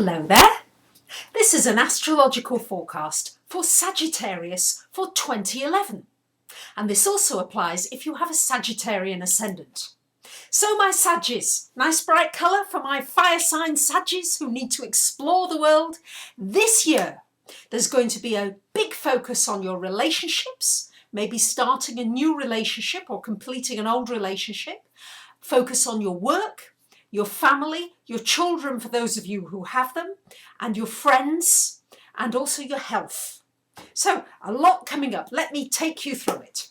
Hello there. This is an astrological forecast for Sagittarius for 2011. And this also applies if you have a Sagittarian ascendant. So my Saggies, nice bright colour for my fire sign Saggies who need to explore the world. This year, there's going to be a big focus on your relationships, maybe starting a new relationship or completing an old relationship. Focus on your work, your family, your children for those of you who have them, and your friends, and also your health. So a lot coming up. Let me take you through it.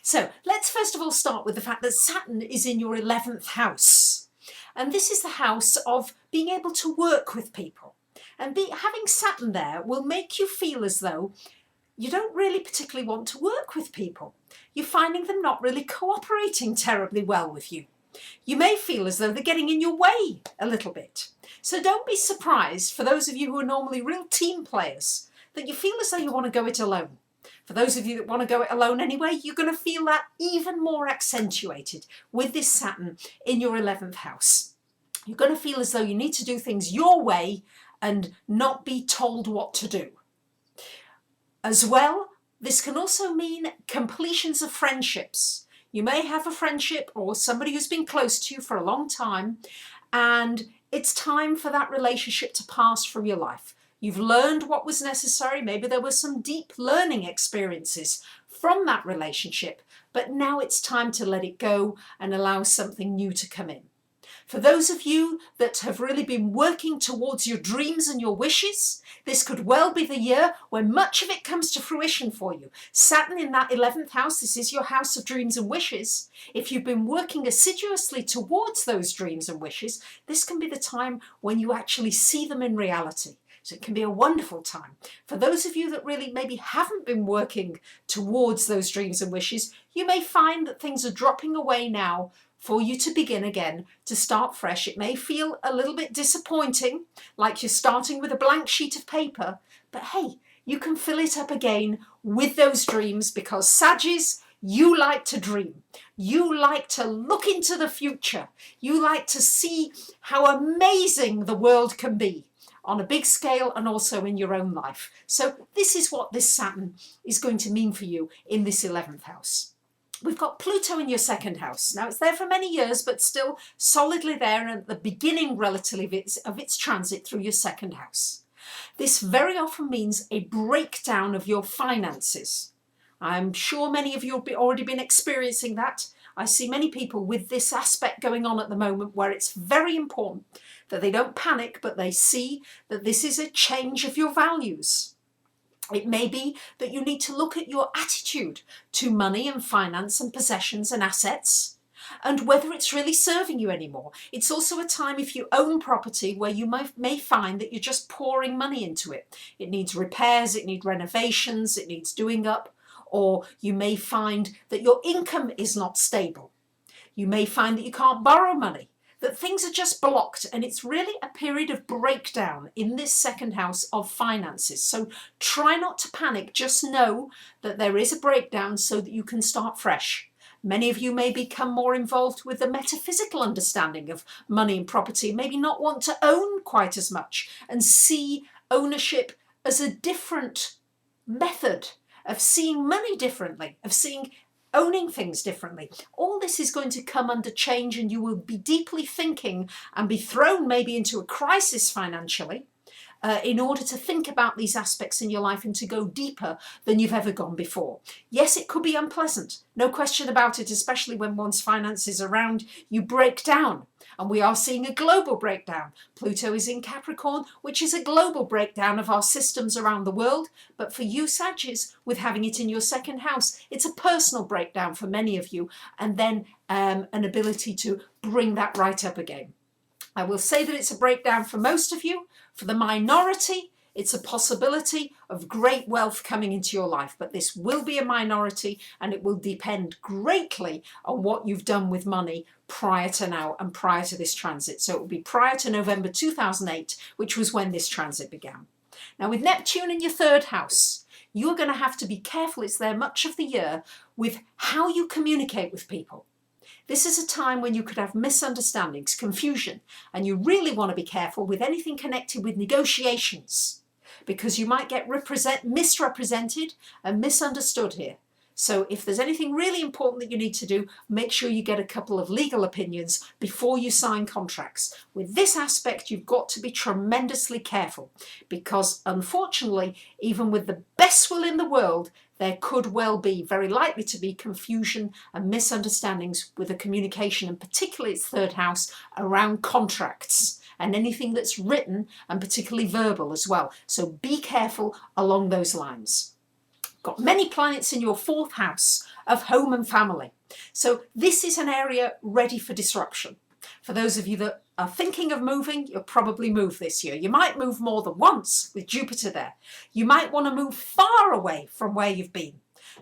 So let's first of all start with the fact that Saturn is in your 11th house. And this is the house of being able to work with people. And having Saturn there will make you feel as though you don't really particularly want to work with people. You're finding them not really cooperating terribly well with you. You may feel as though they're getting in your way a little bit. So don't be surprised, for those of you who are normally real team players, that you feel as though you want to go it alone. For those of you that want to go it alone anyway, you're going to feel that even more accentuated with this Saturn in your 11th house. You're going to feel as though you need to do things your way and not be told what to do. As well, this can also mean completions of friendships. You may have a friendship or somebody who's been close to you for a long time, and it's time for that relationship to pass from your life. You've learned what was necessary. Maybe there were some deep learning experiences from that relationship, but now it's time to let it go and allow something new to come in. For those of you that have really been working towards your dreams and your wishes, this could well be the year when much of it comes to fruition for you. Saturn in that 11th house, this is your house of dreams and wishes. If you've been working assiduously towards those dreams and wishes, this can be the time when you actually see them in reality. So it can be a wonderful time. For those of you that really maybe haven't been working towards those dreams and wishes, you may find that things are dropping away now for you to begin again, to start fresh. It may feel a little bit disappointing, like you're starting with a blank sheet of paper, but hey, you can fill it up again with those dreams, because Saggies, you like to dream. You like to look into the future. You like to see how amazing the world can be on a big scale and also in your own life. So this is what this Saturn is going to mean for you in this 11th house. We've got Pluto in your 2nd house. Now, it's there for many years, but still solidly there and at the beginning relatively of its transit through your 2nd house. This very often means a breakdown of your finances. I'm sure many of you have already been experiencing that. I see many people with this aspect going on at the moment, where it's very important that they don't panic, but they see that this is a change of your values. It may be that you need to look at your attitude to money and finance and possessions and assets, and whether it's really serving you anymore. It's also a time, if you own property, where you may find that you're just pouring money into it. It needs repairs, it needs renovations, it needs doing up, or you may find that your income is not stable. You may find that you can't borrow money, that things are just blocked, and it's really a period of breakdown in this 2nd house of finances. So try not to panic, just know that there is a breakdown so that you can start fresh. Many of you may become more involved with the metaphysical understanding of money and property, maybe not want to own quite as much and see ownership as a different method of seeing money differently, of seeing owning things differently. All this is going to come under change, and you will be deeply thinking and be thrown maybe into a crisis financially in order to think about these aspects in your life and to go deeper than you've ever gone before. Yes, it could be unpleasant, no question about it, especially when one's finances around you break down. And we are seeing a global breakdown. Pluto is in Capricorn, which is a global breakdown of our systems around the world. But for you, Saggies, with having it in your 2nd house, it's a personal breakdown for many of you, and then an ability to bring that right up again. I will say that it's a breakdown for most of you. For the minority, it's a possibility of great wealth coming into your life, but this will be a minority, and it will depend greatly on what you've done with money prior to now and prior to this transit. So it will be prior to November 2008, which was when this transit began. Now, with Neptune in your 3rd house, you're going to have to be careful. It's there much of the year with how you communicate with people. This is a time when you could have misunderstandings, confusion, and you really want to be careful with anything connected with negotiations, because you might get misrepresented and misunderstood here. So if there's anything really important that you need to do, make sure you get a couple of legal opinions before you sign contracts. With this aspect, you've got to be tremendously careful, because unfortunately, even with the best will in the world, there could well be, very likely to be, confusion and misunderstandings with the communication, and particularly its third house, around contracts and anything that's written, and particularly verbal as well. So be careful along those lines. Got many planets in your fourth house of home and family. So this is an area ready for disruption. For those of you that are thinking of moving, you'll probably move this year. You might move more than once with Jupiter there. You might want to move far away from where you've been.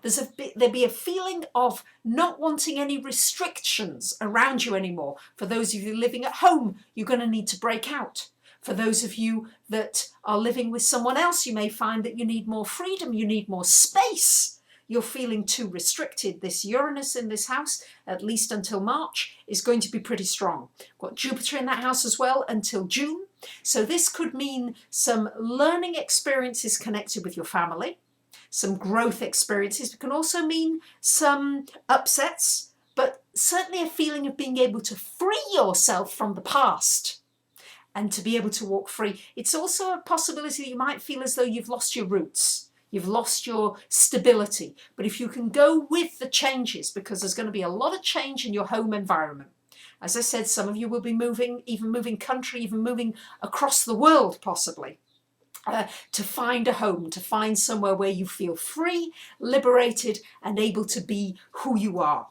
There'll be a feeling of not wanting any restrictions around you anymore. For those of you living at home, you're going to need to break out. For those of you that are living with someone else, you may find that you need more freedom, you need more space. You're feeling too restricted. This Uranus in this house, at least until March, is going to be pretty strong. Got Jupiter in that house as well until June. So this could mean some learning experiences connected with your family, some growth experiences. It can also mean some upsets, but certainly a feeling of being able to free yourself from the past and to be able to walk free. It's also a possibility that you might feel as though you've lost your roots, you've lost your stability. But if you can go with the changes, because there's going to be a lot of change in your home environment. As I said, some of you will be moving, even moving country, even moving across the world possibly, to find a home, to find somewhere where you feel free, liberated, and able to be who you are.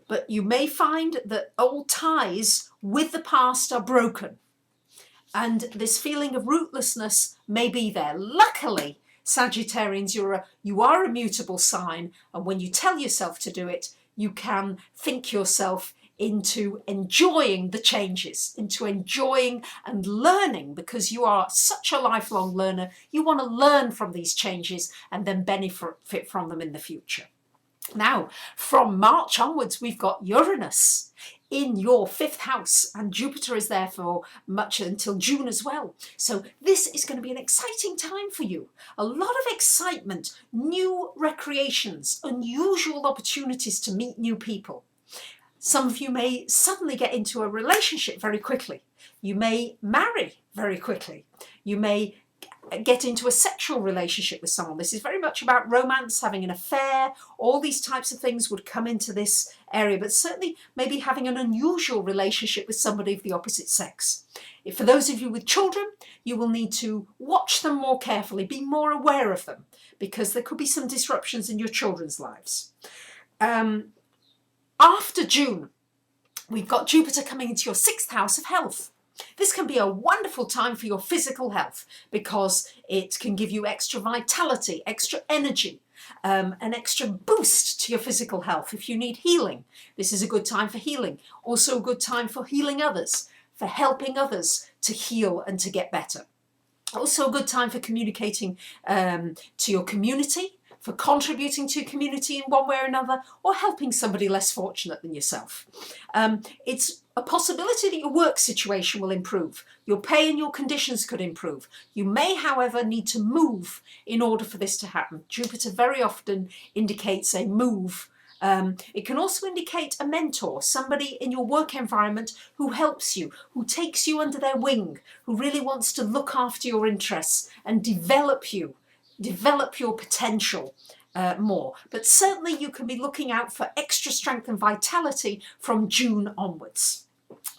But you may find that old ties with the past are broken, and this feeling of rootlessness may be there. Luckily, Sagittarians, you are a mutable sign, and when you tell yourself to do it, you can think yourself into enjoying the changes, into enjoying and learning, because you are such a lifelong learner. You want to learn from these changes and then benefit from them in the future. Now, from March onwards, we've got Uranus in your fifth house, and Jupiter is there for much until June as well. So this is going to be an exciting time for you. A lot of excitement, new recreations, unusual opportunities to meet new people. Some of you may suddenly get into a relationship very quickly. You may marry very quickly. You may get into a sexual relationship with someone. This is very much about romance, having an affair. All these types of things would come into this area, but certainly maybe having an unusual relationship with somebody of the opposite sex. For those of you with children, you will need to watch them more carefully, be more aware of them, because there could be some disruptions in your children's lives. After June, we've got Jupiter coming into your sixth house of health. This can be a wonderful time for your physical health, because it can give you extra vitality, extra energy, an extra boost to your physical health. If you need healing, this is a good time for healing. Also a good time for healing others, for helping others to heal and to get better. Also a good time for communicating to your community, for contributing to community in one way or another, or helping somebody less fortunate than yourself. It's a possibility that your work situation will improve. Your pay and your conditions could improve. You may, however, need to move in order for this to happen. Jupiter very often indicates a move. It can also indicate a mentor, somebody in your work environment who helps you, who takes you under their wing, who really wants to look after your interests and develop you. Develop your potential more. But certainly you can be looking out for extra strength and vitality from June onwards.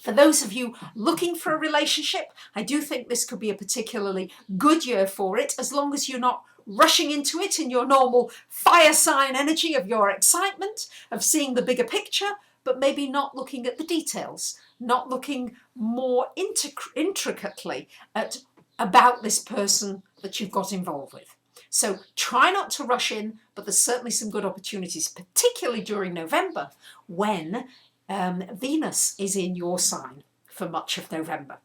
For those of you looking for a relationship, I do think this could be a particularly good year for it, as long as you're not rushing into it in your normal fire sign energy of your excitement, of seeing the bigger picture, but maybe not looking at the details, not looking more intricately about this person that you've got involved with. So try not to rush in, but there's certainly some good opportunities, particularly during November, when Venus is in your sign for much of November.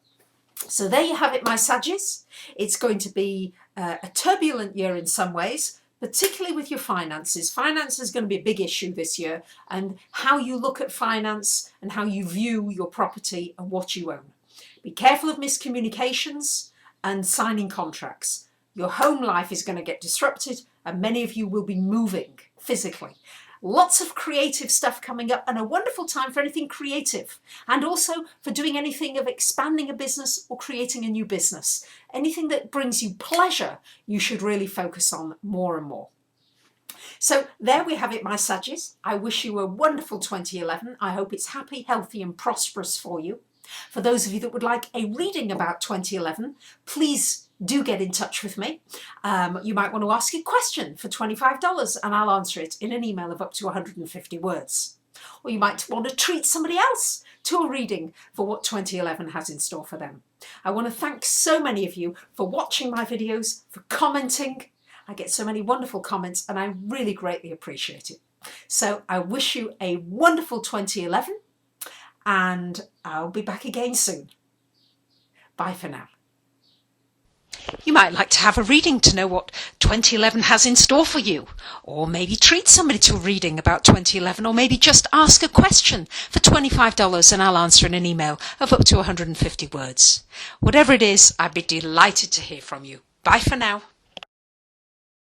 So there you have it, my Saggies. It's going to be a turbulent year in some ways, particularly with your finances. Finance is going to be a big issue this year, and how you look at finance and how you view your property and what you own. Be careful of miscommunications and signing contracts. Your home life is going to get disrupted, and many of you will be moving physically. Lots of creative stuff coming up, and a wonderful time for anything creative, and also for doing anything of expanding a business or creating a new business. Anything that brings you pleasure, you should really focus on more and more. So there we have it, my Saggies. I wish you a wonderful 2011. I hope it's happy, healthy and prosperous for you. For those of you that would like a reading about 2011, please do get in touch with me. You might want to ask a question for $25 and I'll answer it in an email of up to 150 words. Or you might want to treat somebody else to a reading for what 2011 has in store for them. I want to thank so many of you for watching my videos, for commenting. I get so many wonderful comments and I really greatly appreciate it. So I wish you a wonderful 2011 and I'll be back again soon. Bye for now. You might like to have a reading to know what 2011 has in store for you, or maybe treat somebody to a reading about 2011, or maybe just ask a question for $25 and I'll answer in an email of up to 150 words. Whatever it is, I'd be delighted to hear from you. Bye for now.